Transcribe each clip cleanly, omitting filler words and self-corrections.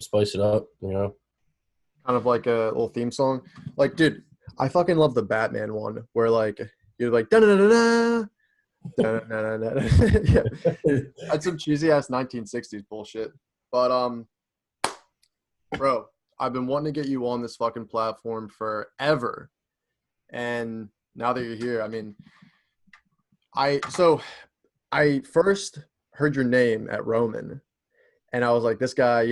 spice it up, you know. Kind of like a little theme song. Like, dude, I fucking love the Batman one where like you're like da da da da da da da da. Yeah, that's some cheesy ass 1960s bullshit. But bro, I've been wanting to get you on this fucking platform forever, and now that you're here, I mean, I first heard your name at Roman, and I was like, this guy,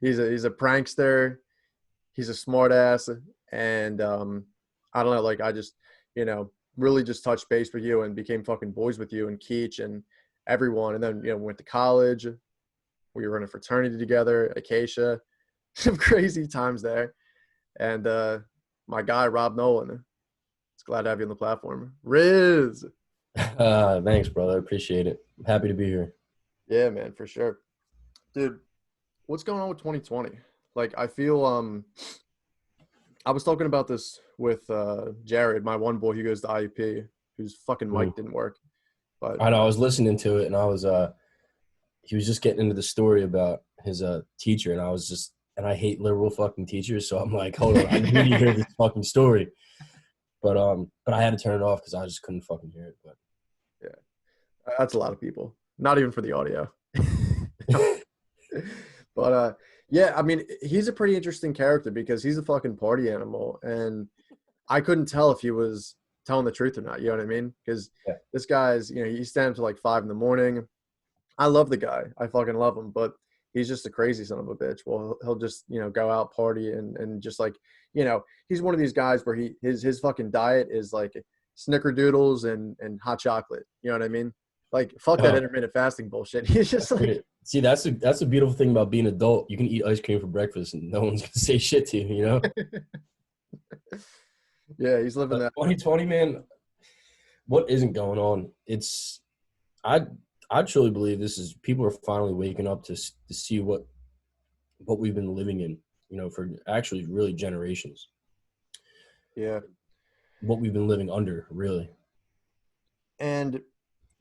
he's a prankster, he's a smartass, and I don't know, like I just, really just touched base with you and became fucking boys with you and Keach and everyone, and then went to college. We were in a fraternity together, Acacia, some crazy times there, and my guy Rob Nolen. It's glad to have you on the platform, Riz. Thanks, brother. I appreciate it. I'm happy to be here. Yeah, man, for sure, dude. What's going on with 2020? Like, I feel I was talking about this with Jared, my one boy who goes to IUP, whose fucking mic didn't work. But I know I was listening to it, and I was he was just getting into the story about his teacher, and and I hate liberal fucking teachers, so I'm like, hold on, I need to hear this fucking story. But I had to turn it off because I just couldn't fucking hear it. But that's a lot of people, not even for the audio. But yeah, I mean, he's a pretty interesting character because he's a fucking party animal, and I couldn't tell if he was telling the truth or not. You know what I mean? Because yeah. this guy's, he stands till like 5 a.m. I love the guy. I fucking love him, but he's just a crazy son of a bitch. Well, he'll just, go out party and just like, he's one of these guys where his fucking diet is like snickerdoodles and hot chocolate. You know what I mean? Like, fuck that intermittent fasting bullshit. He's just like, see, that's a beautiful thing about being an adult. You can eat ice cream for breakfast and no one's gonna say shit to you, you know? Yeah, he's living that. 2020, man, what isn't going on? I truly believe this is people are finally waking up to see what we've been living in, for actually really generations. Yeah. What we've been living under, really. And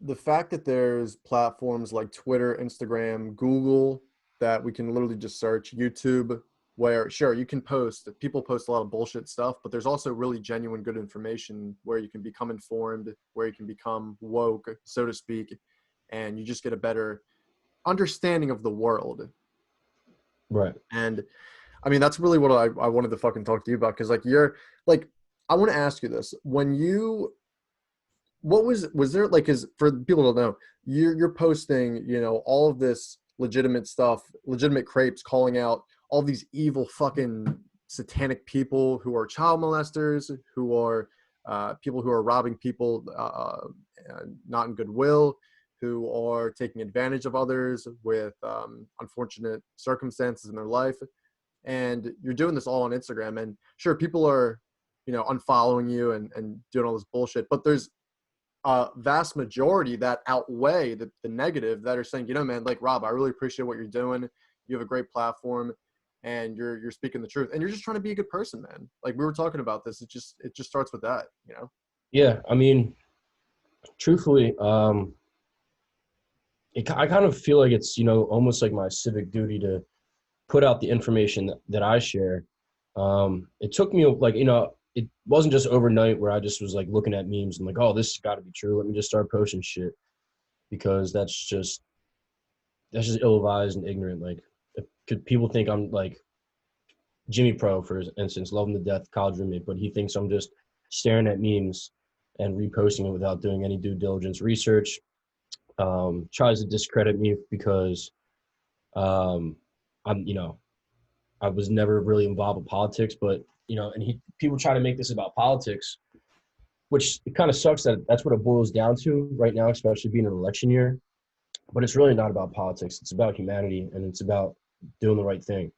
the fact that there's platforms like Twitter, Instagram, Google that we can literally just search, YouTube, where sure you can people post a lot of bullshit stuff, but there's also really genuine good information where you can become informed, where you can become woke, so to speak, and you just get a better understanding of the world. Right. And I mean, that's really what I wanted to fucking talk to you about. Cause like, I want to ask you this. What was there like, cause for people to know, you're posting, all of this legitimate stuff, legitimate crepes calling out all these evil fucking satanic people who are child molesters, who are people who are robbing people, not in goodwill, who are taking advantage of others with unfortunate circumstances in their life. And you're doing this all on Instagram. And sure, people are, unfollowing you and doing all this bullshit. But there's a vast majority that outweigh the negative that are saying, man, like, Rob, I really appreciate what you're doing. You have a great platform and you're speaking the truth. And you're just trying to be a good person, man. Like we were talking about this. It just starts with that, Yeah. I mean, truthfully, I kind of feel like it's, almost like my civic duty to put out the information that I share. It took me like, it wasn't just overnight where I just was like looking at memes and like, oh, this has got to be true. Let me just start posting shit, because that's just ill-advised and ignorant. Like, could people think I'm like Jimmy Pro, for instance, love him to death, college roommate, but he thinks I'm just staring at memes and reposting it without doing any due diligence research. Tries to discredit me because I'm, I was never really involved with politics, but and people try to make this about politics, which it kind of sucks that that's what it boils down to right now, especially being an election year. But it's really not about politics. It's about humanity, and it's about doing the right thing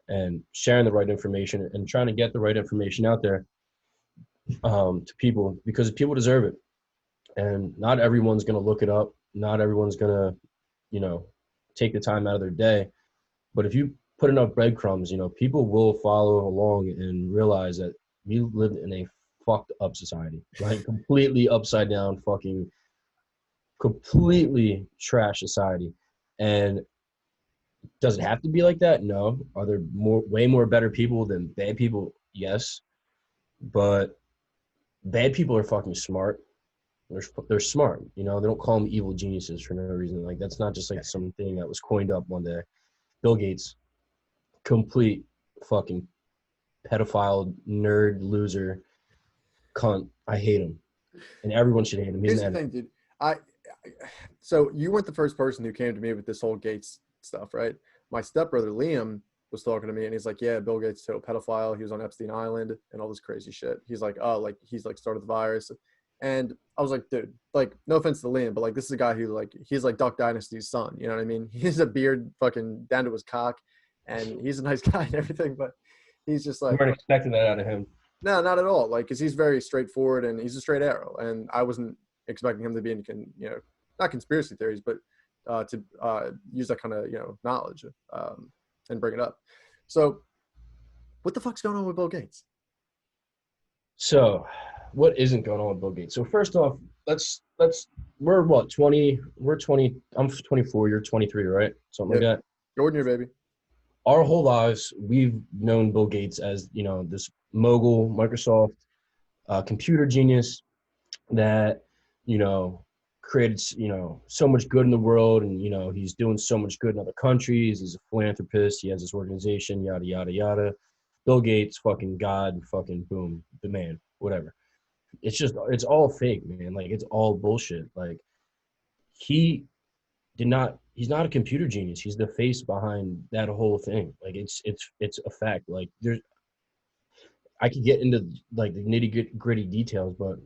and sharing the right information and trying to get the right information out there to people, because people deserve it. And not everyone's going to look it up. Not everyone's going to, take the time out of their day. But if you put enough breadcrumbs, people will follow along and realize that we live in a fucked up society, like completely upside down, fucking completely trash society. And Does it have to be like that? No. Are there way more better people than bad people? Yes. But bad people are fucking smart. They're smart. You know, they don't call them evil geniuses for no reason. Like that's not just like something that was coined up one day. Bill Gates, complete fucking pedophile nerd loser cunt. I hate him, and everyone should hate him. He's Here's an the enemy. thing, dude. I so you weren't the first person who came to me with this whole Gates stuff, right? My stepbrother Liam was talking to me, and he's like, "Yeah, Bill Gates is a pedophile. He was on Epstein Island and all this crazy shit." He's like, "Oh, like he's like started the virus," and I was like, "Dude, like no offense to Liam, but like this is a guy who like he's like Duck Dynasty's son. You know what I mean? He has a beard, fucking down to his cock, and he's a nice guy and everything, but he's just You like." weren't expecting that out of him. No, not at all. Like, cause he's very straightforward and he's a straight arrow. And I wasn't expecting him to be in, not conspiracy theories, but to use that kind of, knowledge and bring it up. So, what the fuck's going on with Bill Gates? So, what isn't going on with Bill Gates? So first off, let's we're what 20? We're 20. I'm 24. You're 23, right? Something like Yep, that. Jordan, your baby. Our whole lives, we've known Bill Gates as this mogul, Microsoft computer genius that you know created so much good in the world, and he's doing so much good in other countries. He's a philanthropist. He has this organization, yada yada yada. Bill Gates, fucking god, fucking boom, the man, whatever. It's all fake, man. Like it's all bullshit. Like he he's not a computer genius. He's the face behind that whole thing. Like it's a fact. Like I could get into like the nitty gritty details, but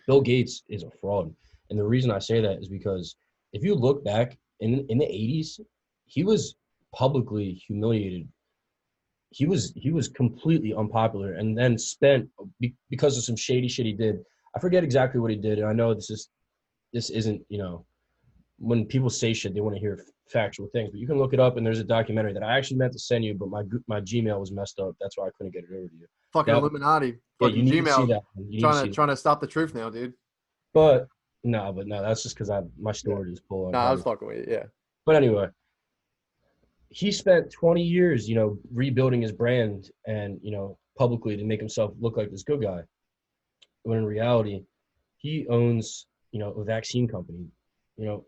Bill Gates is a fraud. And the reason I say that is because if you look back in the 80s, he was publicly humiliated. He was completely unpopular, and then spent because of some shady shit he did. I forget exactly what he did, and I know this isn't when people say shit, they want to hear factual things. But you can look it up, and there's a documentary that I actually meant to send you, but my Gmail was messed up. That's why I couldn't get it over to you. Fucking That Illuminati. Yeah, you Fucking need to see Gmail. that. You need to Trying see to that. trying to stop the truth now, dude. But no, that's just because my Yeah. storage is full. I Nah, I was probably. fucking with you. Yeah. But anyway, he spent 20 years, rebuilding his brand and publicly to make himself look like this good guy. When in reality, he owns a vaccine company. You know,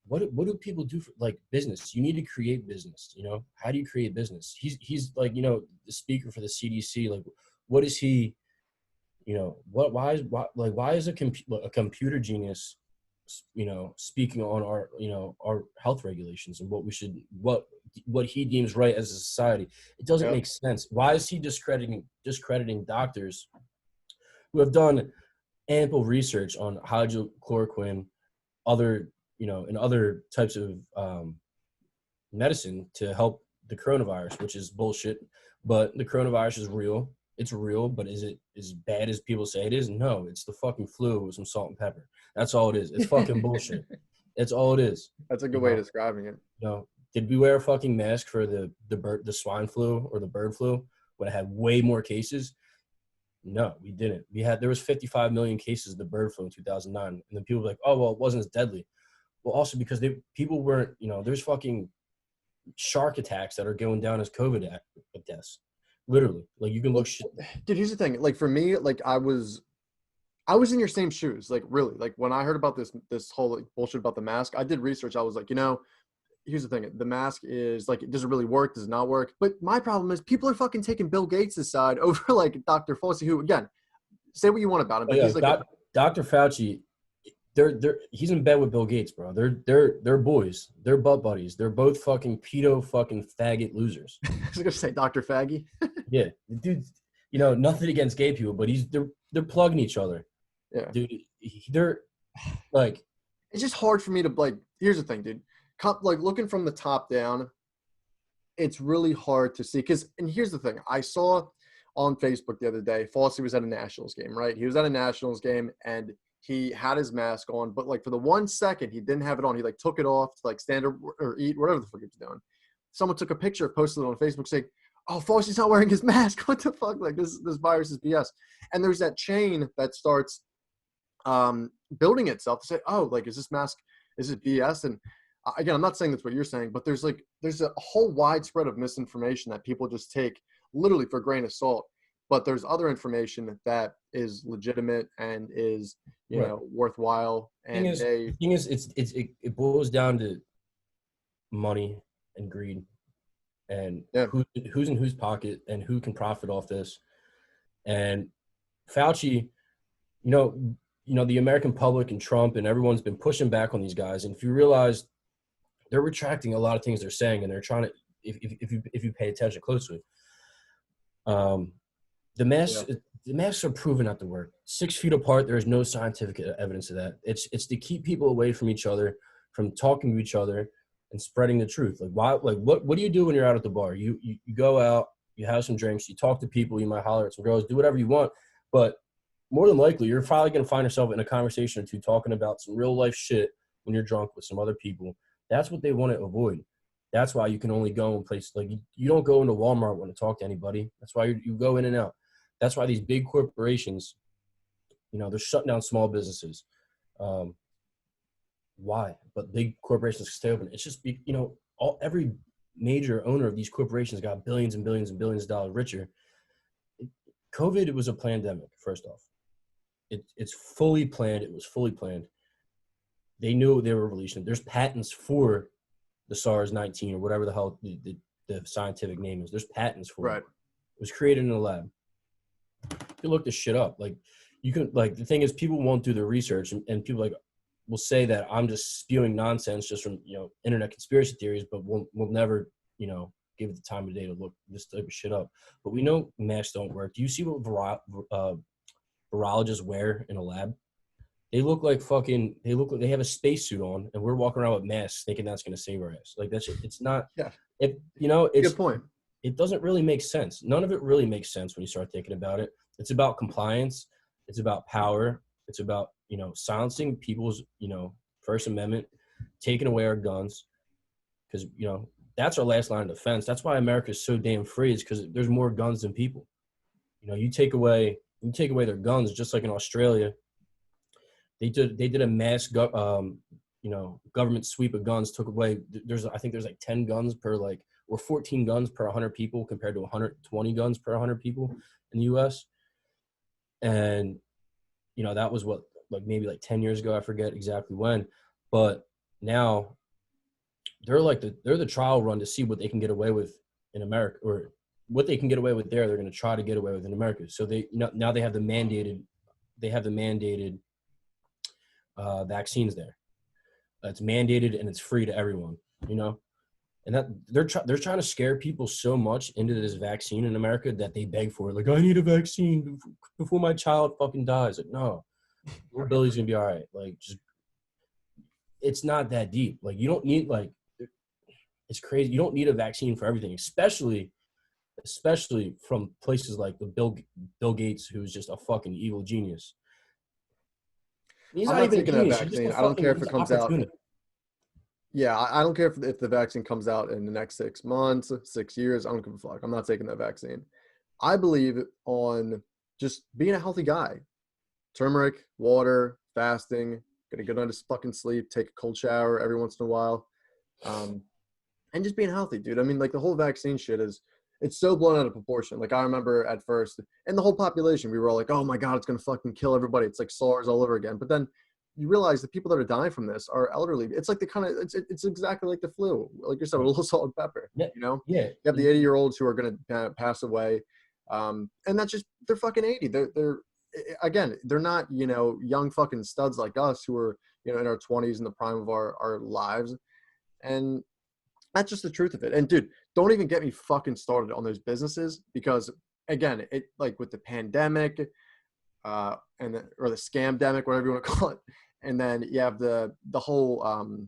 what do people do for like business? You need to create business. How do you create business? He's like the speaker for the CDC. Like, what is he? Why is a computer genius speaking on our health regulations and what he deems right as a society? It doesn't Yep. make sense. Why is he discrediting doctors who have done ample research on hydrochloroquine, and other types of medicine to help the coronavirus, which is bullshit. But the coronavirus is real. It's real, but is it as bad as people say it is? No, it's the fucking flu with some salt and pepper. That's all it is. It's fucking bullshit. That's all it is. That's a You good way of know, describing it. did we wear a fucking mask for the swine flu or the bird flu when it had way more cases? No, we didn't. There was 55 million cases of the bird flu in 2009, and then people were like, oh well, it wasn't as deadly. Well, also because people weren't, there's fucking shark attacks that are going down as COVID deaths. Literally, like you can look shit. Dude, here's the thing. Like for me, like I was in your same shoes. Like really, like when I heard about this whole like, bullshit about the mask, I did research. I was like, here's the thing. The mask is like, does it really work? Does it not work? But my problem is people are fucking taking Bill Gates' side over like Dr. Fauci, who again, say what you want about him, Oh, but yeah, he's like Dr. Fauci. He's in bed with Bill Gates, bro. They're boys. They're butt buddies. They're both fucking pedo fucking faggot losers. I was gonna say Dr. Faggy. Yeah, the dude. Nothing against gay people, but they're plugging each other. Yeah. Dude, they're like. It's just hard for me to like. Here's the thing, dude. Like looking from the top down, it's really hard to see. And here's the thing. I saw on Facebook the other day, Fauci was at a Nationals game, right? He was at a Nationals game and he had his mask on, but like for the 1 second he didn't have it on. He like took it off to like stand or eat, whatever the fuck he was doing. Someone took a picture, posted it on Facebook saying, "Oh, Fauci's not wearing his mask. What the fuck? Like this virus is BS." And there's that chain that starts building itself to say, "Oh, like is this mask? Is it BS?" And again, I'm not saying that's what you're saying, but there's a whole widespread of misinformation that people just take literally for a grain of salt. But there's other information that is legitimate and is, Right. worthwhile. And The thing is, it boils down to money and greed, and yeah, who's in whose pocket and who can profit off this. And Fauci, you know, the American public and Trump and everyone's been pushing back on these guys. And if you realize, they're retracting a lot of things they're saying, and they're trying to, if you pay attention closely, um, the yeah, masks are proven not to work. 6 feet apart, there is no scientific evidence of that. It's to keep people away from each other, from talking to each other, and spreading the truth. Like why? Like what do you do when you're out at the bar? You go out, you have some drinks, you talk to people, you might holler at some girls, do whatever you want, but more than likely, you're probably going to find yourself in a conversation or two talking about some real life shit when you're drunk with some other people. That's what they want to avoid. That's why you can only go in places like you don't go into Walmart want to talk to anybody. That's why you go in and out. That's why these big corporations, they're shutting down small businesses. Why? But big corporations stay open. It's just, every major owner of these corporations got billions and billions and billions of dollars richer. COVID, it was a pandemic, first off. It's fully planned. It was fully planned. They knew they were releasing it. There's patents for the SARS-19 or whatever the hell the scientific name is. There's patents for it. right. It was created in a lab. You look this shit up. Like, you can, like, the thing is, people won't do their research, and people will say that I'm just spewing nonsense just from internet conspiracy theories, but we'll never give it the time of day to look this type of shit up. But we know masks don't work. Do you see what virologists wear in a lab? They look like they have a spacesuit on, and we're walking around with masks thinking that's going to save our ass. Like, it's not. Yeah. It's Good point. It doesn't really make sense. None of it really makes sense when you start thinking about it. It's about compliance. It's about power. It's about, silencing people's, First Amendment, taking away our guns. Because, that's our last line of defense. That's why America is so damn free, is because there's more guns than people. You take away their guns, just like in Australia. They did a mass government sweep of guns, took away, I think there's like 10 guns per or 14 guns per 100 people compared to 120 guns per 100 people in the US. And, that was what, maybe 10 years ago, I forget exactly when, but now they're the trial run to see what they can get away with in America, or what they can get away with there. They're going to try to get away with in America. So now they have the mandated vaccines there. It's mandated and it's free to everyone, and that they're trying to scare people so much into this vaccine in America that they beg for it. Like, I need a vaccine before my child fucking dies. Like, no, your Billy's gonna be all right. Like, just, it's not that deep. Like, you don't need, it's crazy. You don't need a vaccine for everything, especially from places like the Bill Gates, who's just a fucking evil genius. He's I'm not not even a taking that genius. He's just vaccine. a I don't care if he's it an comes out. opportunist. Yeah, I don't care if the vaccine comes out in the next 6 months, 6 years. I don't give a fuck. I'm not taking that vaccine. I believe on just being a healthy guy. Turmeric, water, fasting, get a good night's fucking sleep, take a cold shower every once in a while, and just being healthy, dude. I mean, the whole vaccine shit it's so blown out of proportion. Like, I remember at first, and the whole population, we were all like, oh my God, it's going to fucking kill everybody. It's like SARS all over again. But then you realize the people that are dying from this are elderly. It's like it's exactly like the flu. Like you said, with a little salt and pepper, Yeah. You have the 80-year-olds who are going to pass away. And that's just, they're fucking 80. Again, they're not, young fucking studs like us who are, in our 20s in the prime of our lives. And that's just the truth of it. And dude, don't even get me fucking started on those businesses, because again, it, with the pandemic, or the scamdemic, whatever you want to call it. And then you have the whole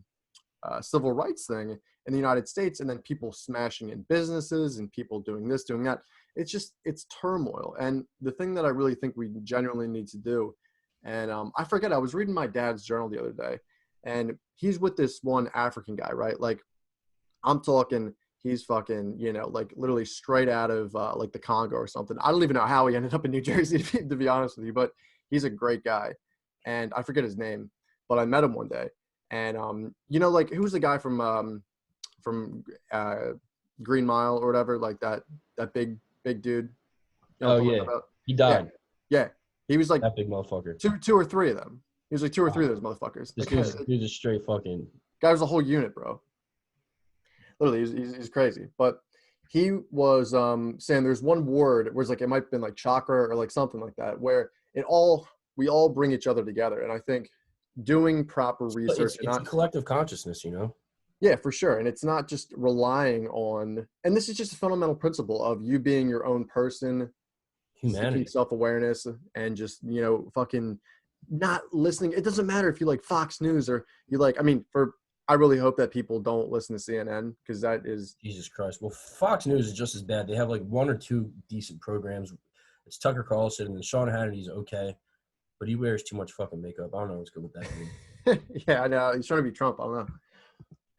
civil rights thing in the United States, and then people smashing in businesses and people doing this, doing that. It's turmoil. And the thing that I really think we genuinely need to do, and I forget, I was reading my dad's journal the other day, and he's with this one African guy, right? Like, I'm talking, he's fucking, literally straight out of the Congo or something. I don't even know how he ended up in New Jersey, to be honest with you, but he's a great guy. And I forget his name, but I met him one day. And you know, like, who was the guy from Green Mile or whatever, like that big dude. You know what Oh I'm talking yeah, about? he Yeah, died. yeah. He was like That big motherfucker. two or three of them. He was like two or three Wow. of those motherfuckers. This Like, dude's a straight fucking. guy was a whole unit, bro. Literally, he's crazy. But he was saying there's one word where it's like it might have been like chakra or like something like that, where we all bring each other together. And I think doing proper research and It's a not, collective consciousness, you know. yeah, for sure. And it's not just relying on, and this is just a fundamental principle of you being your own person, seeking Humanity. self-awareness, and just, you know, fucking not listening. It doesn't matter if you like Fox News or you like, I mean, I really hope that people don't listen to CNN, because that is, Jesus Christ. Well, Fox News is just as bad. They have like one or two decent programs. It's Tucker Carlson and Sean Hannity's okay, but he wears too much fucking makeup. I don't know what's good with that dude. yeah, I know he's trying to be Trump. I don't know,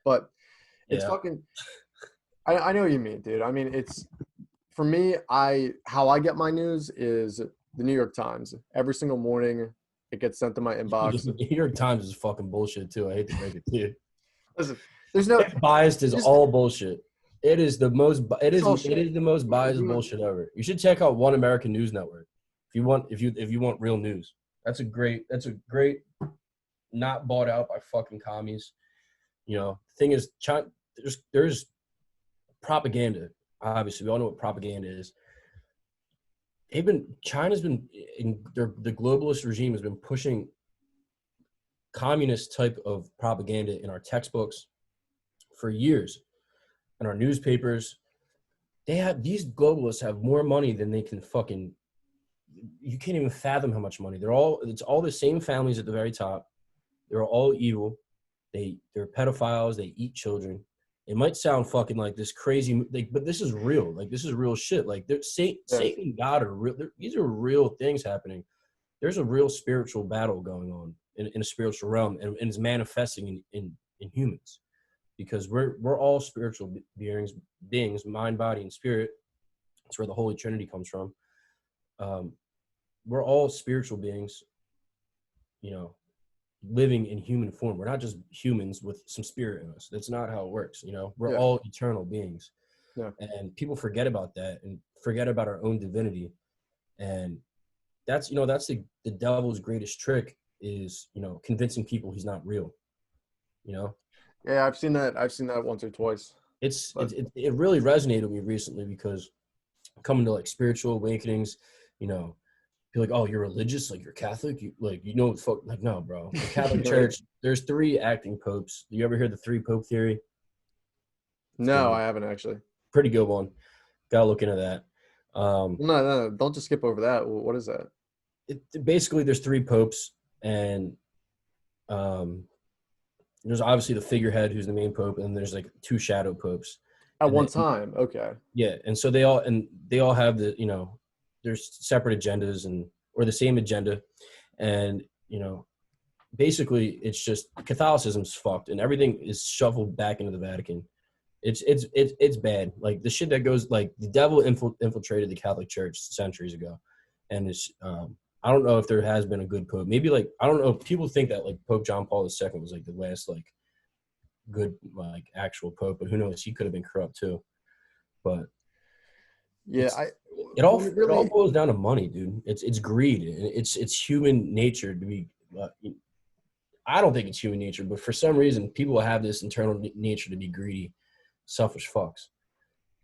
but it's Yeah. fucking. I know what you mean, dude. I mean, it's for me. How I get my news is the New York Times. Every single morning, it gets sent to my inbox. The New York Times is fucking bullshit too. I hate to break it to you. Listen, there's no. It's biased is Just, all bullshit. It is the most. it's all It shit. is the most biased bullshit ever. You should check out One American News Network if you want real news. That's a great. Not bought out by fucking commies. You know, thing is, China, there's propaganda. Obviously, we all know what propaganda is. China's been the globalist regime has been pushing communist type of propaganda in our textbooks for years, in our newspapers. These globalists have more money than they can fucking. You can't even fathom how much money. It's all the same families at the very top. They're all evil. They're pedophiles. They eat children. It might sound fucking like this crazy, like, but this is real. Like, this is real shit. Like, Satan and God are real. These are real things happening. There's a real spiritual battle going on in a spiritual realm, and it's manifesting in humans, because we're all spiritual beings, mind, body, and spirit. That's where the Holy Trinity comes from. We're all spiritual beings, you know, living in human form. We're not just humans with some spirit in us. That's not how it works. You know, we're yeah, all eternal beings, yeah, and people forget about that and forget about our own divinity. And that's the devil's greatest trick is, you know, convincing people he's not real. You know, yeah. I've seen that. I've seen that once or twice. But it really resonated with me recently, because coming to like spiritual awakenings, you know, be like, oh, you're religious, like you're Catholic, you know, fuck, like, no, bro. The Catholic right. Church, there's 3 acting popes. Do you ever hear the 3 pope theory? It's No, pretty I haven't actually. pretty good one. Gotta look into that. No, no, don't just skip over that. What is that? Basically, there's 3 popes, and um, there's obviously the figurehead who's the main pope, and there's like 2 shadow popes, At and one then, time, okay. yeah, and so they all have the, you know, there's separate agendas or the same agenda, and, you know, basically it's just Catholicism's fucked and everything is shuffled back into the Vatican. It's bad. Like, the shit that goes, like, the devil infiltrated the Catholic Church centuries ago, and it's I don't know if there has been a good pope. Maybe, like, I don't know. People think that like Pope John Paul II was like the last like good like actual pope, but who knows? He could have been corrupt too. But Yeah, it's I when it it all really, boils down to money, dude. It's greed, and it's human nature to be. I don't think it's human nature, but for some reason, people have this internal nature to be greedy, selfish fucks.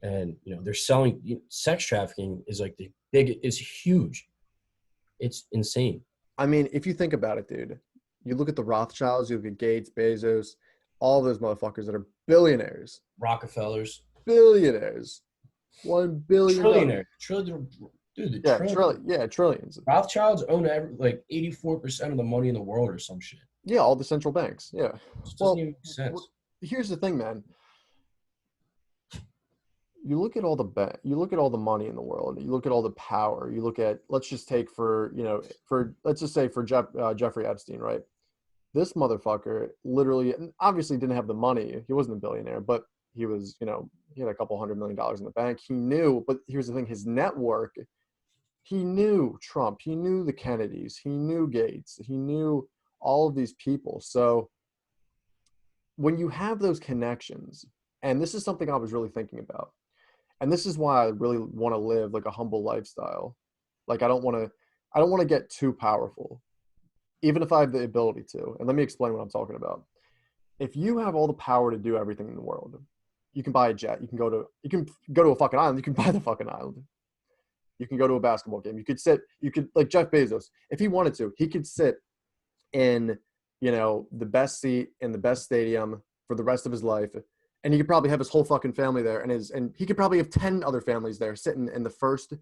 And, you know, they're selling sex trafficking is like is huge. It's insane. I mean, if you think about it, dude, you look at the Rothschilds, you look at Gates, Bezos, all those motherfuckers that are billionaires, Rockefellers, billionaires, $1 billion. trillion, dude, the Yeah, trillion. trillions. Rothschilds own like 84% of the money in the world or some shit. Yeah, all the central banks. Yeah. It just doesn't Well, even make sense. here's the thing, man. You look at all you look at all the money in the world. You look at all the power. You look at, let's just take let's just say for Jeffrey Epstein, right? This motherfucker literally, and obviously didn't have the money. He wasn't a billionaire, but he was, you know, he had a couple $100 million in the bank. He knew, but here's the thing, his network, he knew Trump, he knew the Kennedys, he knew Gates, he knew all of these people. So when you have those connections, and this is something I was really thinking about, and this is why I really want to live like a humble lifestyle. Like I don't want to get too powerful, even if I have the ability to. And let me explain what I'm talking about. If you have all the power to do everything in the world, you can buy a jet, you can go to a fucking island, you can buy the fucking island. You can go to a basketball game. You could like Jeff Bezos, if he wanted to, he could sit in, the best seat in the best stadium for the rest of his life. And he could probably have his whole fucking family there, and he could probably have 10 other families there sitting in the first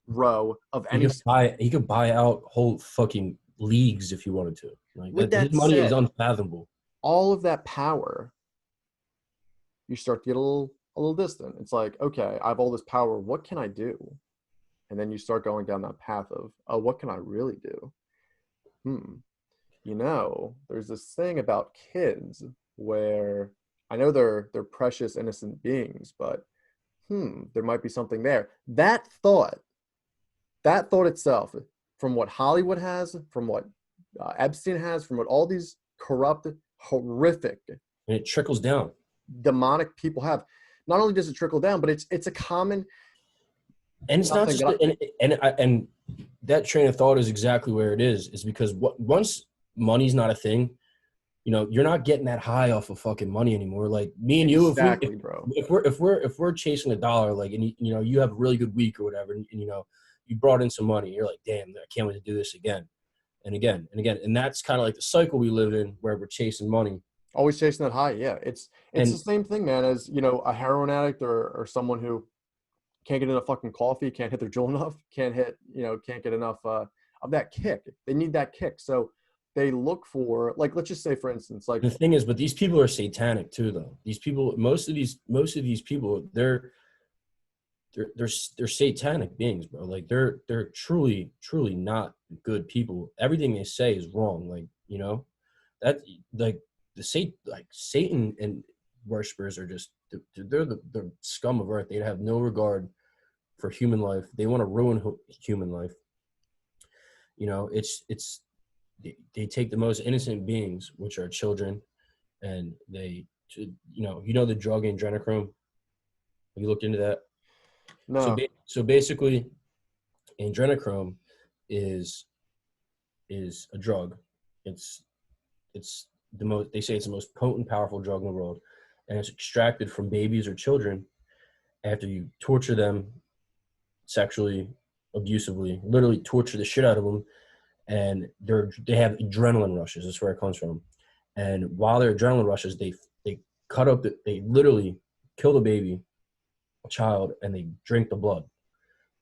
row of He any. could buy out whole fucking leagues if he wanted to. Like With that, his that money is said, unfathomable. all of that power, you start to get a little distant. It's like, okay, I have all this power. What can I do? And then you start going down that path of, oh, what can I really do? There's this thing about kids where I know they're precious, innocent beings, but there might be something there. That thought itself, from what Hollywood has, from what Epstein has, from what all these corrupt, horrific, And it trickles down. demonic people have, not only does it trickle down, but it's a common. And it's not Nothing just that and that train of thought is exactly where it is because once money's not a thing, you're not getting that high off of fucking money anymore. Like me and you, exactly, bro. if we're chasing a dollar, like, and you have a really good week or whatever, and you brought in some money, you're like, damn, I can't wait to do this again and again and again. And that's kind of like the cycle we live in where we're chasing money. Always chasing that high. Yeah, it's the And same thing, man, as a heroin addict or someone who can't get enough fucking coffee, can't hit their jewel enough, can't get enough of that kick. They need that kick. So they look for, like, let's just say, for instance, like, the thing is, but these people are satanic too, though. These people, most of these people, they're satanic beings, bro. Like they're truly not good people. Everything they say is wrong. Like that, like Satan and worshipers are just they're the scum of earth. They have no regard for human life. They want to ruin human life. It's they take the most innocent beings, which are children, and they the drug adrenochrome. Have you looked into that? So, no, so basically, adrenochrome is a drug. It's the most. They say it's the most potent, powerful drug in the world, and it's extracted from babies or children after you torture them sexually, abusively, literally torture the shit out of them, and they have adrenaline rushes. That's where it comes from. And while they're adrenaline rushes, they cut up they literally kill the baby, a child, and they drink the blood.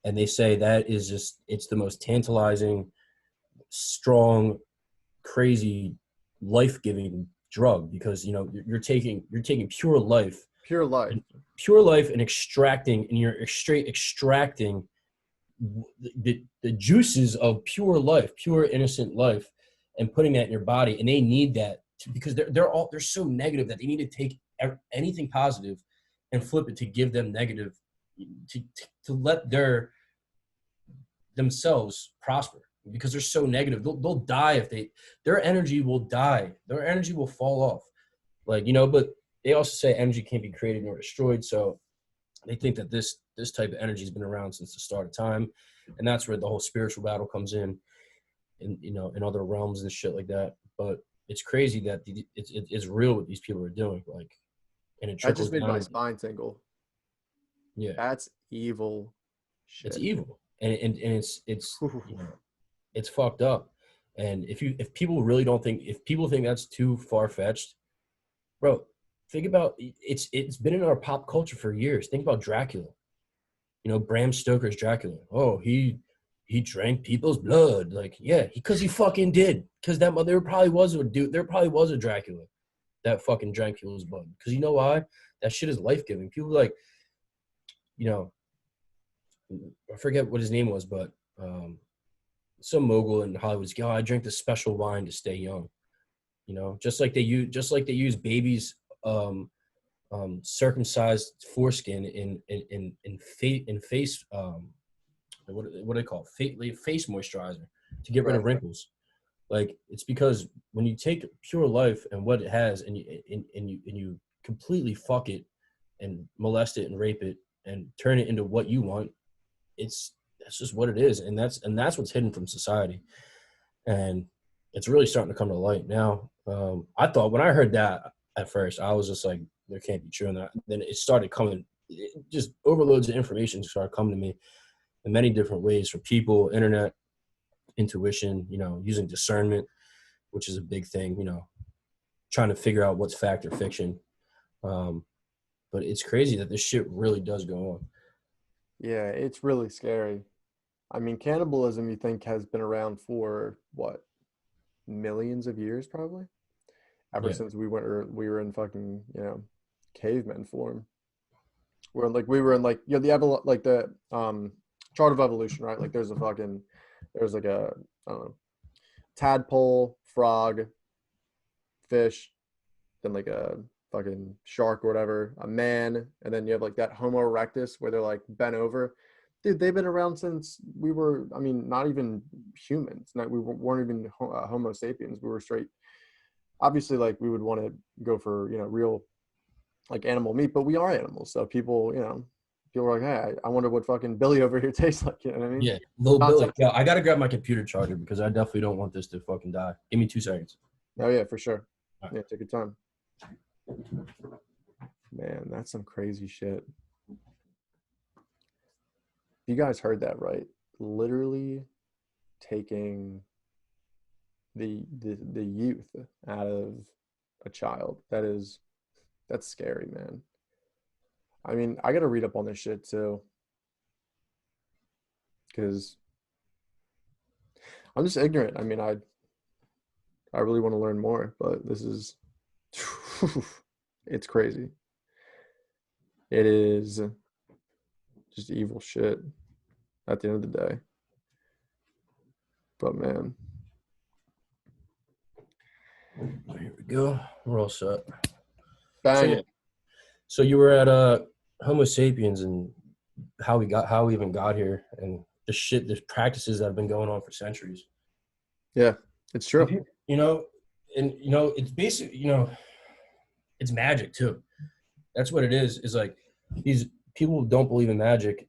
And they say that is just, it's the most tantalizing, strong, crazy, life-giving drug because you're taking pure life, pure life. and extracting, and you're straight extracting the juices of pure life, pure innocent life, and putting that in your body. And they need that because they're so negative that they need to take anything positive and flip it to give them negative, to let themselves prosper because they're so negative. They'll die if their energy will die. Their energy will fall off. But they also say energy can't be created nor destroyed. So they think that this type of energy has been around since the start of time. And that's where the whole spiritual battle comes in other realms and shit like that. But it's crazy that it's real what these people are doing. Like, and it That trickles just made my down. spine tingle. Yeah. That's evil shit. It's evil. And it's it's fucked up. And if people really don't think, if people think that's too far-fetched, bro, think about it's been in our pop culture for years. Think about Dracula. Bram Stoker's Dracula. Oh, he drank people's blood. Like, yeah, because he fucking did. Because there probably was a Dracula that fucking drank people's blood. Because you know why? That shit is life-giving. People like, I forget what his name was, but some mogul in Hollywood's, I drink this special wine to stay young. Just like they use babies circumcised foreskin in face what do they call it? Face moisturizer to get rid of Right. wrinkles. Like, it's because when you take pure life and what it has, and you completely fuck it and molest it and rape it and turn it into what you want, that's just what it is, and that's what's hidden from society, and it's really starting to come to light now. I thought when I heard that at first, I was just like, there can't be true, and then it started coming. Just overloads of information started coming to me in many different ways, from people, internet, intuition, using discernment, which is a big thing, trying to figure out what's fact or fiction. But it's crazy that this shit really does go on. Yeah, it's really scary. I mean, cannibalism, you think, has been around for what, millions of years, probably? Ever Yeah. since we were in fucking, caveman form. Where like we were in like the chart of evolution, right? Like there's like a, I don't know, tadpole, frog, fish, then like a fucking shark or whatever, a man, and then you have like that Homo erectus where they're like bent over. Dude, they've been around since we were, I mean, not even humans. We weren't even Homo sapiens. We were straight. Obviously, like we would want to go for, real like animal meat, but we are animals. So people are like, hey, I wonder what fucking Billy over here tastes like. You know what I mean? Yeah, little Not Billy. sexy. Yeah, I gotta grab my computer charger because I definitely don't want this to fucking die. Give me 2 seconds. Oh yeah, for sure. All Yeah, take your time. Man, that's some crazy shit. You guys heard that right? Literally taking the youth out of a child. That's scary, man. I mean, I gotta read up on this shit too, because I'm just ignorant. I mean, I really want to learn more, but this is it's crazy. It is just evil shit at the end of the day. But man, right, here we go. We're all set. So bang. yeah. So you were at Homo sapiens and how we even got here, and the practices that have been going on for centuries. Yeah, it's And true. it's basic. It's magic too. That's what it is. Is like these people don't believe in magic.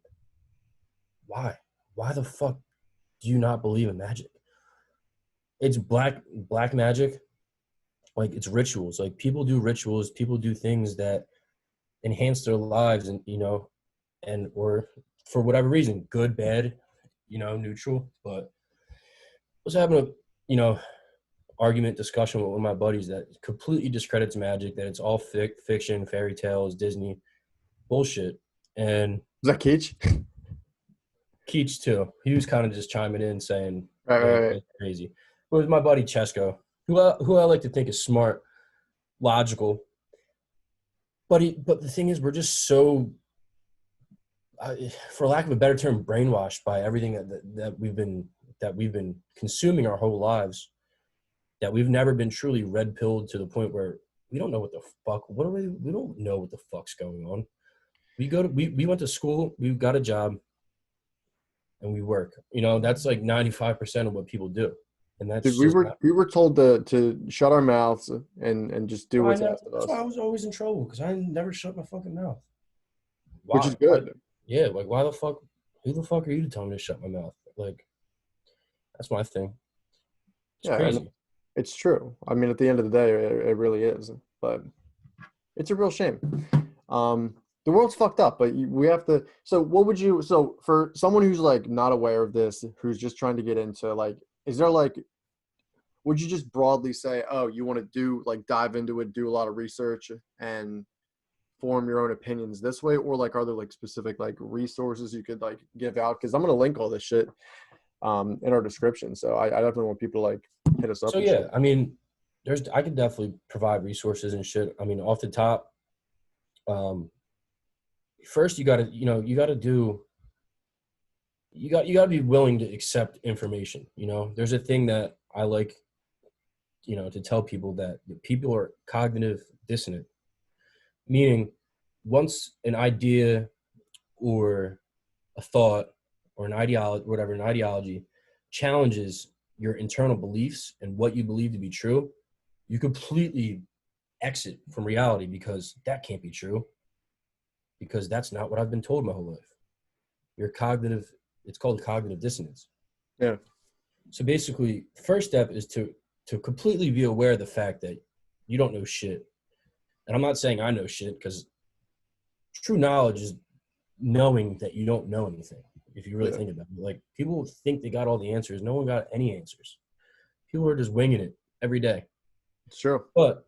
Why? Why the fuck do you not believe in magic? It's black magic. Like, it's rituals. Like, people do rituals. People do things that enhance their lives, and or for whatever reason, good, bad, neutral. But I was having a argument discussion with one of my buddies that completely discredits magic, that it's all fiction, fairy tales, Disney bullshit. And Is that Keach? Keach too. He was kind of just chiming in saying, Right, "Hey, right, right. that's crazy." It was my buddy Chesko, who I like to think is smart, logical. But the thing is, we're just so, for lack of a better term, brainwashed by everything that we've been consuming our whole lives, that we've never been truly red pilled to the point where we don't know what the fuck. We don't know what the fuck's going on. We went to school, we got a job, and we work. That's like 95% of what people do, and Dude, that's we just were not. we were told to shut our mouths and just do what's asked of That's why us, I was always in trouble, because I never shut my fucking mouth. which is Why? good. Yeah, like, why the fuck? Who the fuck are you to tell me to shut my mouth? Like, that's my thing. It's Yeah, and crazy. it's true. I mean, at the end of the day, it really is. But it's a real shame. The world's fucked up, but we have to. So, what would you? So, for someone who's like not aware of this, who's just trying to get into like, is there like, would you just broadly say, oh, you want to do like dive into it, do a lot of research, and form your own opinions this way, or like, are there like specific like resources you could like give out? Because I'm gonna link all this shit in our description. So I definitely want people to like hit us up So and shit. yeah, I mean, I could definitely provide resources and shit. I mean, off the top, um, first you gotta be willing to accept information. There's a thing that I like, to tell people, that people are cognitive dissonant, meaning once an idea or a thought or an ideology challenges your internal beliefs and what you believe to be true, you completely exit from reality because that can't be true, because that's not what I've been told my whole life. It's called cognitive dissonance. Yeah. So basically, first step is to completely be aware of the fact that you don't know shit. And I'm not saying I know shit, because true knowledge is knowing that you don't know anything. If you really think about it, like, people think they got all the answers. No one got any answers. People are just winging it every day. It's true. But,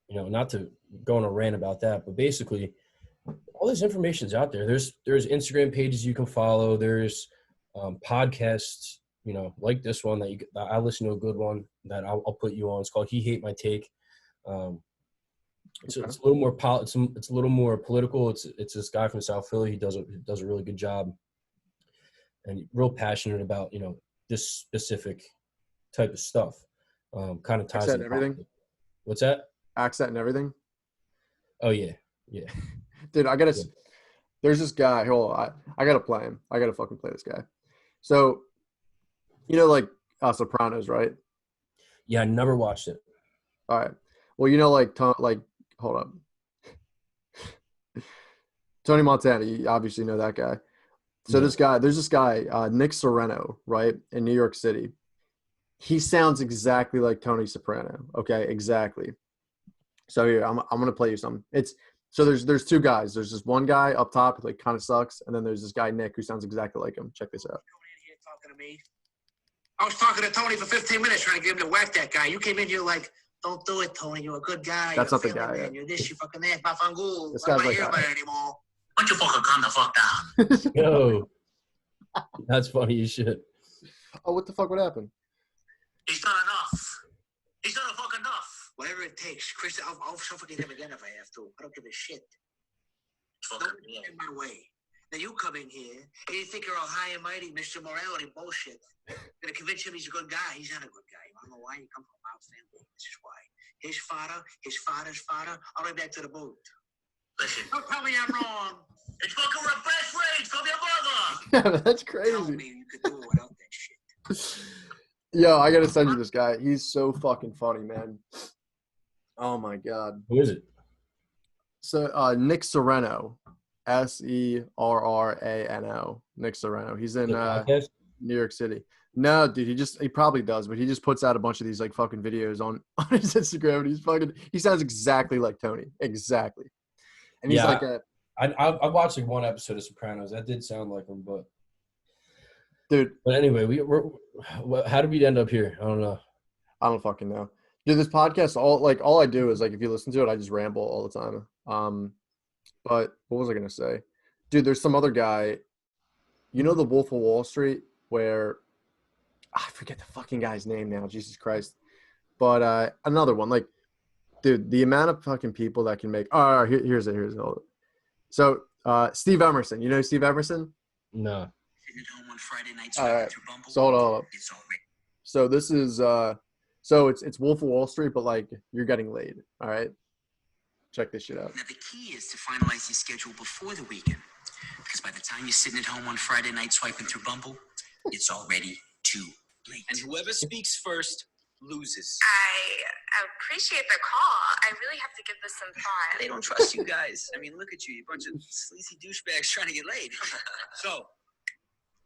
not to go on a rant about that, but basically, all this information is out there. There's Instagram pages you can follow. There's podcasts, like this one that I listen to, a good one that I'll put you on. It's called He Hate My Take. It's a little more it's a little more political. It's this guy from South Philly. He does a really good job, and real passionate about this specific type of stuff. Kind of ties Accent in and everything. What's that? Accent and everything. Oh yeah. Dude, there's this guy. Hold on, I gotta play him. I gotta fucking play this guy. So, like Sopranos, right? Yeah, I never watched it. All right. Well, hold up. Tony Montana, you obviously know that guy. So Yeah. there's this guy, Nick Sereno, right, in New York City. He sounds exactly like Tony Soprano. Okay, exactly. So here, I'm gonna play you some. So there's two guys. There's this one guy up top who like kind of sucks, and then there's this guy Nick who sounds exactly like him. Check this out. Talking to me. I was talking to Tony for 15 minutes trying to get him to whack that guy. You came in here like, don't do it, Tony. You're a good guy. That's you're not the guy. man. You're this, you fucking that. Bafangul. This I guy's don't like hear that. about it anymore. Why don't you fucking calm the fuck down? Yo, that's funny as shit. Oh, what the fuck would happen? He's done enough. He's done a fuck enough. Whatever it takes. Chris, I'll suffocate him again if I have to. I don't give a shit. Don't get in my way. Now you come in here and you think you're all high and mighty, Mr. Morality bullshit. Gonna convince him he's a good guy. He's not a good guy. You wanna know why? You come from a wild family. This is why. His father's father, all the way back to the boot. Listen, don't tell me I'm wrong. It's fucking reverse rage from your mother. Yeah, that's crazy. Tell me you could do it without that shit. Yo, I gotta send you this guy. He's so fucking funny, man. Oh my god. Who is it? So Nick Sereno, Serrano. Nick Sereno. He's in New York City. No, dude, he probably does, but he just puts out a bunch of these like fucking videos on his Instagram, and he sounds exactly like Tony. Exactly. And he's I watched like one episode of Sopranos. That did sound like him, but dude. But anyway, how did we end up here? I don't know. I don't fucking know. Dude, this podcast, all I do is like, if you listen to it, I just ramble all the time. But what was I gonna say? Dude, there's some other guy, the Wolf of Wall Street, where I forget the fucking guy's name now, Jesus Christ. But another one, like, dude, the amount of fucking people that can make here's it. So Steve Emerson, you know Steve Emerson? No. All right. So hold on. So this is so it's Wolf of Wall Street, but like you're getting laid. All right. Check this shit out. Now the key is to finalize your schedule before the weekend, because by the time you're sitting at home on Friday night swiping through Bumble, it's already too late. And whoever speaks first loses. I appreciate the call. I really have to give this some thought. They don't trust you guys. I mean, look at you. You're a bunch of sleazy douchebags trying to get laid. So,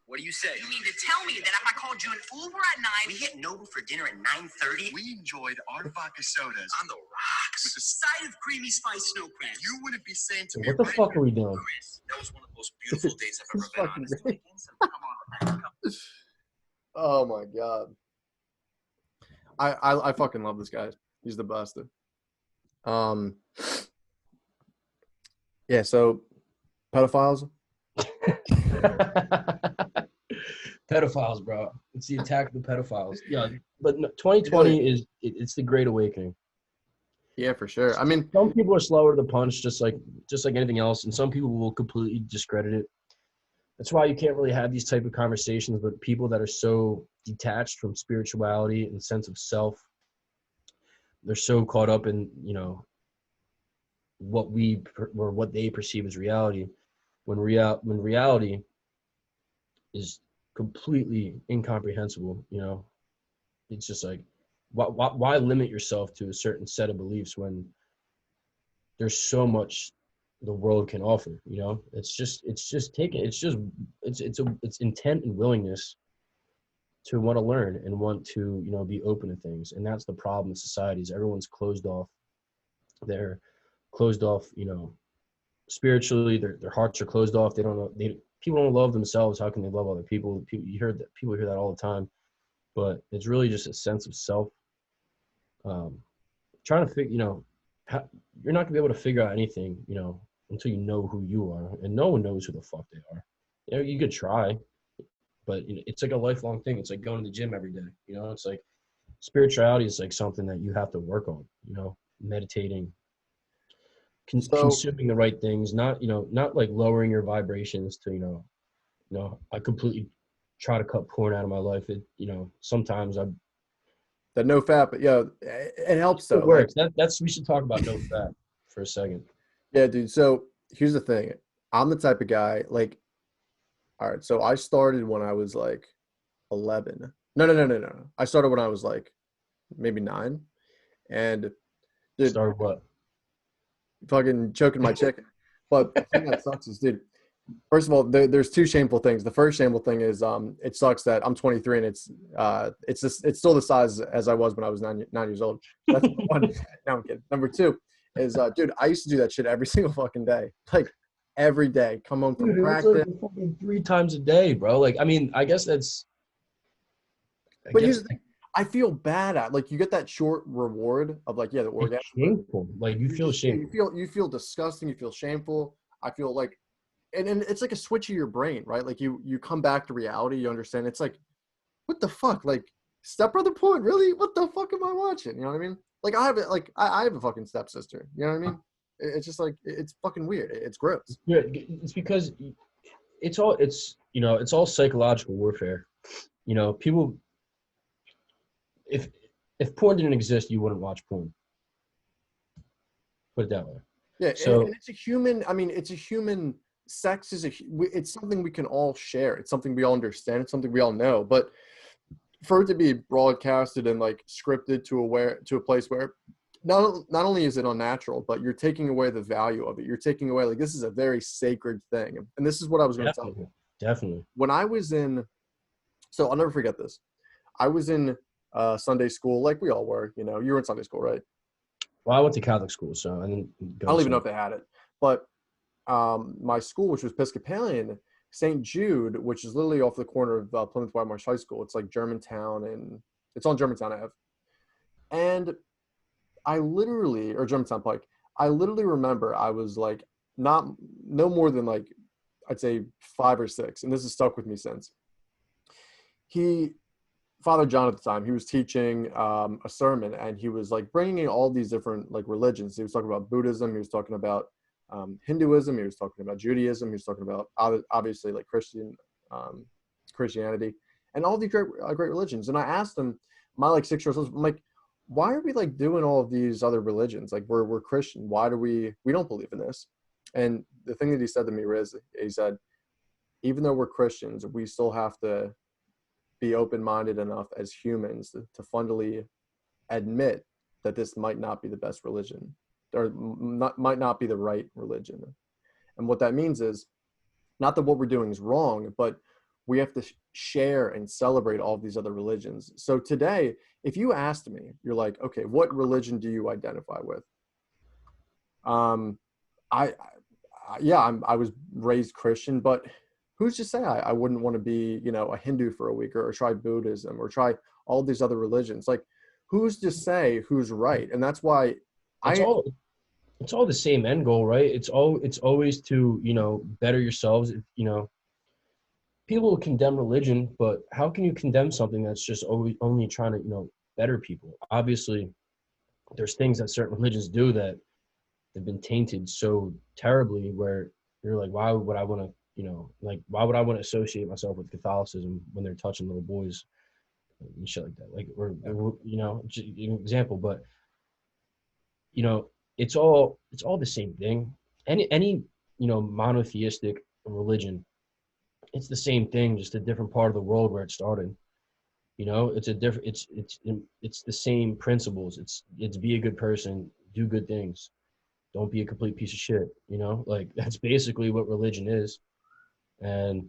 what do you say? You mean to tell me that if I called you an Uber at 9, We hit Noble for dinner at 9:30? We enjoyed our vodka sodas On the rocks. With a side of creamy spice snow cream. You wouldn't be saying to me, What the fuck are we doing? Chris, that was one of the most beautiful dates I've ever It's been fucking on. great. Come on, man. Oh my god. I fucking love this guy. He's the best. Yeah, so pedophiles. Pedophiles, bro. It's the attack of the pedophiles. Yeah, but 2020 it's the Great Awakening. Yeah, for sure. I mean, Some people are slower to the punch, just like anything else, and some people will completely discredit it. That's why you can't really have these type of conversations with people that are so detached from spirituality and sense of self. They're so caught up in what they perceive as reality, when reality is completely incomprehensible. You know, it's just like, why limit yourself to a certain set of beliefs when there's so much the world can offer? You know, it's intent and willingness to want to learn and want to, you know, be open to things. And that's the problem in society, is everyone's closed off. They're closed off, you know, spiritually. Their hearts are closed off. They don't know. People don't love themselves. How can they love other people? People hear that all the time, but it's really just a sense of self. Um, Trying to figure, you know, you're not gonna be able to figure out anything, you know, until you know who you are, and no one knows who the fuck they are. You know, you could try, but you know, it's like a lifelong thing. It's like going to the gym every day. You know, it's like spirituality is like something that you have to work on. You know, meditating, So consuming the right things, not, you know, not like lowering your vibrations to, you know, I completely try to cut porn out of my life. It, you know, sometimes I that no fap, but yeah, it helps it though. Like, works. That's we should talk about no fat for a second. yeah, dude. So here's the thing. I'm the type of guy, like, all right, so I started when I was like 11. No. I started when I was like maybe 9. And dude, Start what? fucking choking my chicken. But the thing that sucks is, dude, first of all, there's two shameful things. The first shameful thing is it sucks that I'm 23 and it's still the size as I was when I was 9 years old. That's number one. No, I'm kidding. Number two is dude, I used to do that shit every single fucking day. Like every day. Come home from Dude, it's practice. like fucking 3 times a day, bro. Like, I mean, I guess that's. I But guess here's the thing. I feel bad at, like, you get that short reward of like, yeah, the it's orgasm. shameful. Like, you feel You shameful. feel disgusting, you feel shameful. I feel like, and it's like a switch of your brain, right? Like you come back to reality, you understand. It's like, what the fuck? Like, stepbrother porn, really? What the fuck am I watching? You know what I mean? Like, I have a fucking stepsister. You know what I mean? It's just like, it's fucking weird. It's gross. Yeah, it's because it's all psychological warfare. You know, people, if if porn didn't exist, you wouldn't watch porn. Put it that way. Yeah, So and it's a human. I mean, it's a human. Sex is it's something we can all share. It's something we all understand. It's something we all know. But for it to be broadcasted and like scripted to a place where not only is it unnatural, but you're taking away the value of it. You're taking away, like, this is a very sacred thing. And this is what I was going to tell you. definitely. When I was in, so I'll never forget this. I was in Sunday school, like we all were. You know, you were in Sunday school, right? Well, I went to Catholic school, so I didn't go. I don't to even know some- if they had it, but my school, which was Episcopalian, St. Jude, which is literally off the corner of Plymouth Whitemarsh High School. It's like Germantown, and it's on Germantown Ave. And I literally, or Germantown Pike, I literally remember I was like no more than like, I'd say 5 or 6, and this has stuck with me since. Father John at the time, he was teaching a sermon, and he was like bringing in all these different like religions. He was talking about Buddhism, he was talking about Hinduism, he was talking about Judaism, he was talking about obviously like Christianity, and all these great religions. And I asked him, my like 6-year-old son, I'm like, why are we like doing all of these other religions? Like, we're Christian. Why do we don't believe in this? And the thing that he said to me was, he said, even though we're Christians, we still have to be open-minded enough as humans to fundamentally admit that this might not be the best religion, or might not be the right religion. And what that means is not that what we're doing is wrong, but we have to share and celebrate all of these other religions. So today, if you asked me, you're like, okay, what religion do you identify with? I was raised Christian, but who's to say I wouldn't want to be, you know, a Hindu for a week, or try Buddhism, or try all these other religions? Like, who's to say who's right? And that's why it's all the same end goal, right? It's always to, you know, better yourselves. You know, people condemn religion, but how can you condemn something that's just always only trying to, you know, better people? Obviously, there's things that certain religions do that have been tainted so terribly, where you're like, why would I want to, you know, like, why would I want to associate myself with Catholicism when they're touching little boys and shit like that? Like, or, you know, just an example, but, you know, it's all the same thing. Any, you know, monotheistic religion it's the same thing, just a different part of the world where it started. You know, it's a different, it's the same principles. It's be a good person, do good things, don't be a complete piece of shit. You know, like that's basically what religion is. And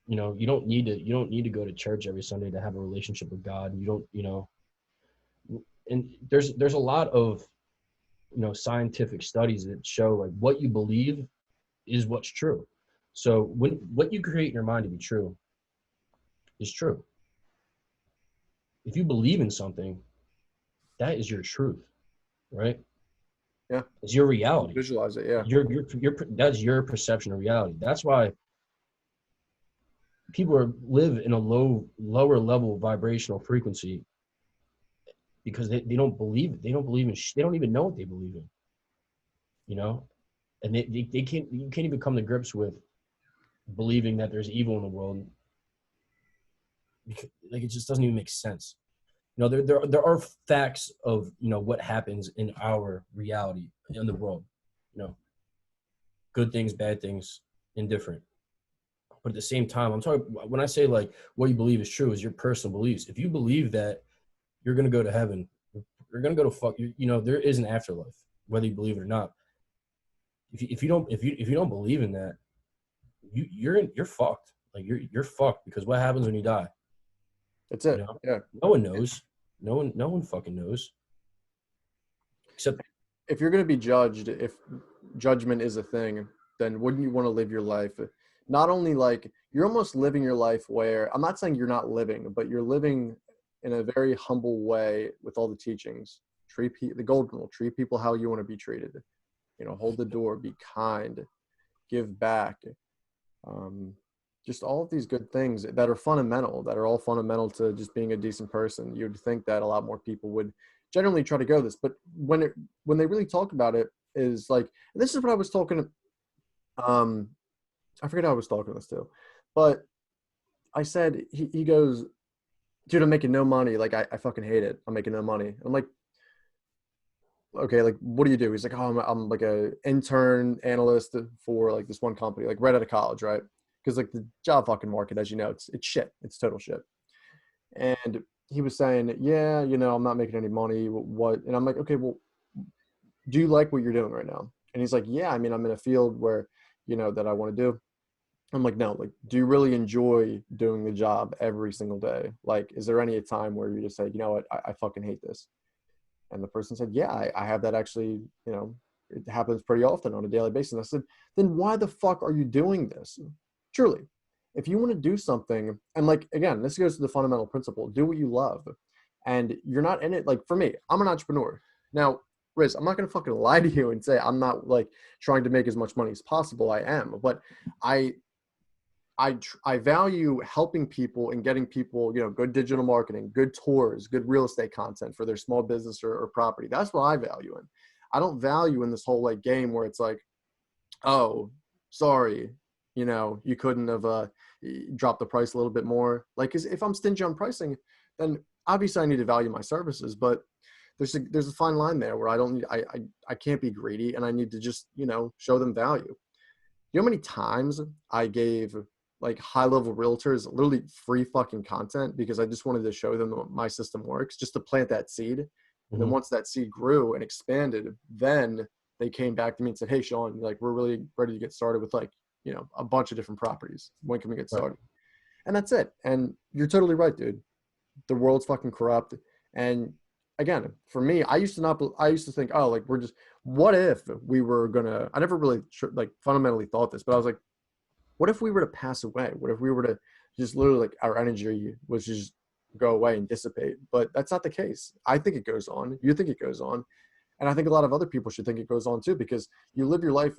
you don't need to go to church every Sunday to have a relationship with God. You don't, and there's a lot of scientific studies that show like what you believe is what's true. So when what you create in your mind to be true is true. If you believe in something, that is your truth, right? Yeah. It's your reality. Visualize it. Yeah. That's your perception of reality. That's why people live in a lower level vibrational frequency, because they don't believe it. They don't believe in they don't even know what they believe in, you know? And they can't, you can't even come to grips with believing that there's evil in the world. Like, it just doesn't even make sense. There are facts of, what happens in our reality in the world, good things, bad things, indifferent. But at the same time, I'm talking, when I say like what you believe is true is your personal beliefs. If you believe that you're going to go to heaven, you're going to go to there is an afterlife, whether you believe it or not. If you don't believe in that, you're fucked. Like you're fucked, because what happens when you die? That's it. Yeah. No one knows. No one fucking knows. Except if you're going to be judged, if judgment is a thing, then wouldn't you want to live your life? Not only like you're almost living your life where, I'm not saying you're not living, but you're living in a very humble way with all the teachings. The golden rule, treat people how you want to be treated. Hold the door, be kind, give back. Just all of these good things that are fundamental, that are all fundamental to just being a decent person. You'd think that a lot more people would generally try to go this, but when they really talk about it, is like, and this is what I was talking, I forget how I was talking this to, but I said, he goes, dude, I'm making no money. Like, I fucking hate it. I'm making no money. I'm like, okay, like, what do you do? He's like, oh, I'm like a intern analyst for like this one company, like right out of college, right? Because like the job fucking market, as you know, it's shit. It's total shit. And he was saying, yeah, I'm not making any money. What? And I'm like, okay, well, do you like what you're doing right now? And he's like, yeah, I mean, I'm in a field where, that I want to do. I'm like, no, like, do you really enjoy doing the job every single day? Like, is there any time where you just say, you know what, I fucking hate this? And the person said, yeah, I have that actually, it happens pretty often on a daily basis. And I said, then why the fuck are you doing this? Truly, if you want to do something, and like, again, this goes to the fundamental principle, do what you love. And you're not in it. Like, for me, I'm an entrepreneur. Now, Riz, I'm not going to fucking lie to you and say I'm not like trying to make as much money as possible. I am, but I value helping people and getting people, good digital marketing, good tours, good real estate content for their small business or property. That's what I value in. I don't value in this whole like game where it's like, oh, sorry, you couldn't have dropped the price a little bit more. Like, 'cause if I'm stingy on pricing, then obviously I need to value my services, but there's a fine line there where I can't be greedy, and I need to just, show them value. You know how many times I gave like high-level realtors literally free fucking content because I just wanted to show them my system works, just to plant that seed. And then once that seed grew and expanded, then they came back to me and said, hey, Sean, like, we're really ready to get started with like, a bunch of different properties. When can we get started? Right. And that's it. And you're totally right, dude. The world's fucking corrupt. And again, for me, I used to think, oh, like, what if we were gonna, I never really like fundamentally thought this, but I was like, what if we were to pass away? What if we were to just literally, like, our energy was just go away and dissipate? But that's not the case. I think it goes on. You think it goes on. And I think a lot of other people should think it goes on too, because you live your life,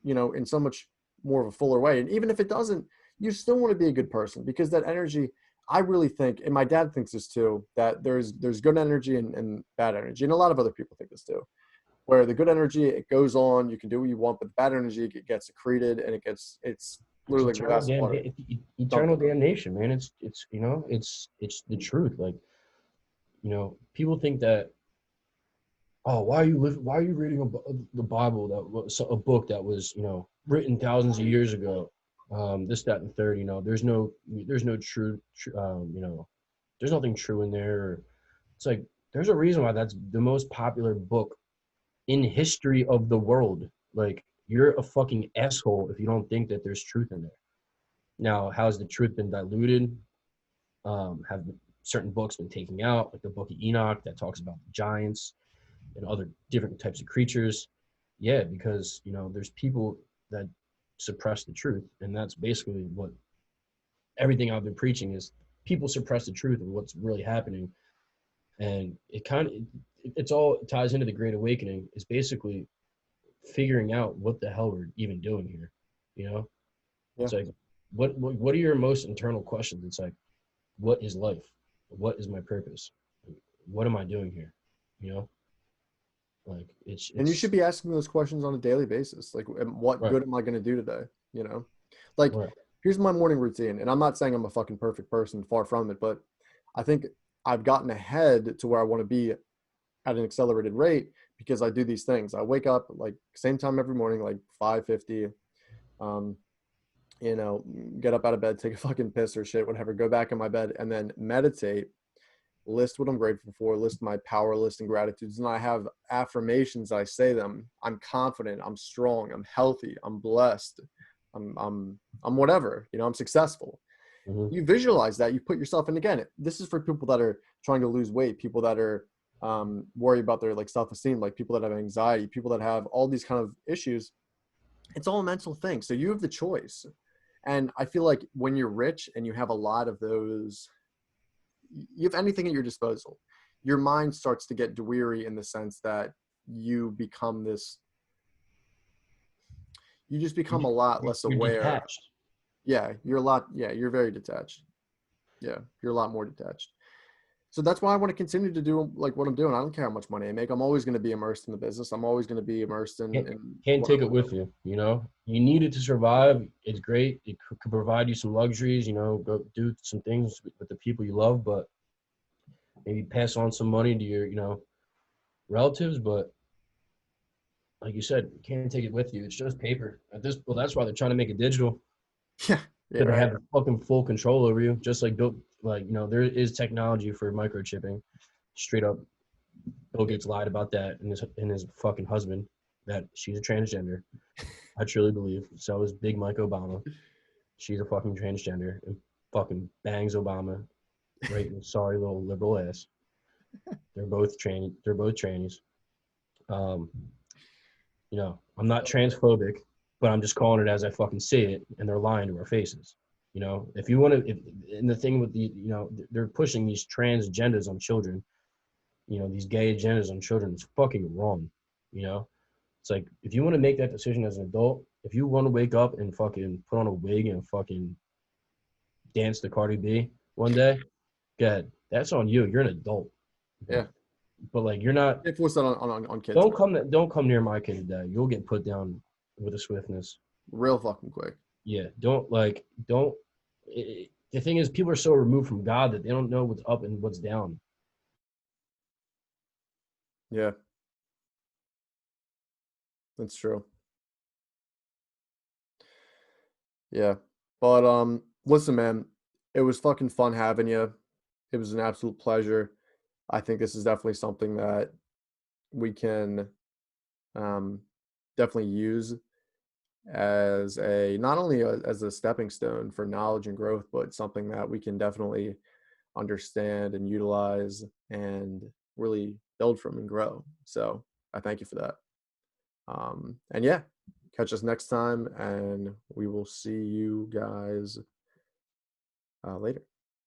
in so much more of a fuller way. And even if it doesn't, you still want to be a good person, because that energy, I really think, and my dad thinks this too, that there's good energy and bad energy. And a lot of other people think this too, where the good energy, it goes on, you can do what you want, but the bad energy, it gets secreted, and it's literally eternal damnation, man. It's the truth. Like, people think that, oh, why are you reading the Bible, that was a book that was, written thousands of years ago. This, that, and the third. There's no true. There's nothing true in there. It's like there's a reason why that's the most popular book in history of the world. Like, you're a fucking asshole if you don't think that there's truth in there. Now, how's the truth been diluted? Have certain books been taken out, like the Book of Enoch that talks about the giants and other different types of creatures? Yeah, because there's people that suppress the truth, and that's basically what everything I've been preaching is. People suppress the truth of what's really happening, and it's all ties into the Great Awakening. Is basically figuring out what the hell we're even doing here. Yeah. It's like, what are your most internal questions? It's like, what is life? What is my purpose? What am I doing here? Like, And you should be asking those questions on a daily basis. Like, what right. good am I going to do today? Like, Right. here's my morning routine. And I'm not saying I'm a fucking perfect person, far from it, but I think I've gotten ahead to where I want to be at an accelerated rate because I do these things. I wake up like same time every morning, like 5:50. Get up out of bed, take a fucking piss or shit, whatever, go back in my bed and then meditate, list what I'm grateful for, list my power list and gratitudes. And I have affirmations. I say them. I'm confident. I'm strong. I'm healthy. I'm blessed. I'm whatever, I'm successful. Mm-hmm. You visualize that, you put yourself in. Again, this is for people that are trying to lose weight, people that are worried about their like self-esteem, like people that have anxiety, people that have all these kind of issues. It's all a mental thing. So you have the choice. And I feel like when you're rich and you have a lot of those, you have anything at your disposal, your mind starts to get weary in the sense that you just become a lot less You're aware. detached. Yeah, you're very detached. Yeah, you're a lot more detached. So that's why I want to continue to do like what I'm doing. I don't care how much money I make. I'm always going to be immersed in the business. I'm always going to be immersed in Can't what take I'm it with you. You need it to survive. It's great. It could provide you some luxuries. Go do some things with the people you love, but maybe pass on some money to your relatives. But like you said, you can't take it with you. It's just paper. That's why they're trying to make it digital. Yeah, yeah, So they right. have fucking full control over you. Just like there is technology for microchipping. Straight up, Bill Gates lied about that, and his fucking husband, that she's a transgender. I truly believe. So is Big Mike Obama. She's a fucking transgender and fucking bangs Obama right in his sorry little liberal ass. They're both trannies. Um, I'm not transphobic, but I'm just calling it as I fucking see it, and they're lying to our faces. If you want to, and the thing with they're pushing these transgenders on children, these gay agendas on children is fucking wrong. It's like, if you want to make that decision as an adult, if you want to wake up and fucking put on a wig and fucking dance to Cardi B one day, go ahead. That's on you. You're an adult. Yeah. But like, you're not. They force that on kids. Don't come near my kid today. You'll get put down with a swiftness. Real fucking quick. Yeah. Don't. The thing is, people are so removed from God that they don't know what's up and what's down. Yeah. That's true. Yeah. But listen, man, it was fucking fun having you. It was an absolute pleasure. I think this is definitely something that we can um definitely use as a not only as a stepping stone for knowledge and growth, but something that we can definitely understand and utilize and really build from and grow. So I thank you for that. And yeah, catch us next time, and we will see you guys later.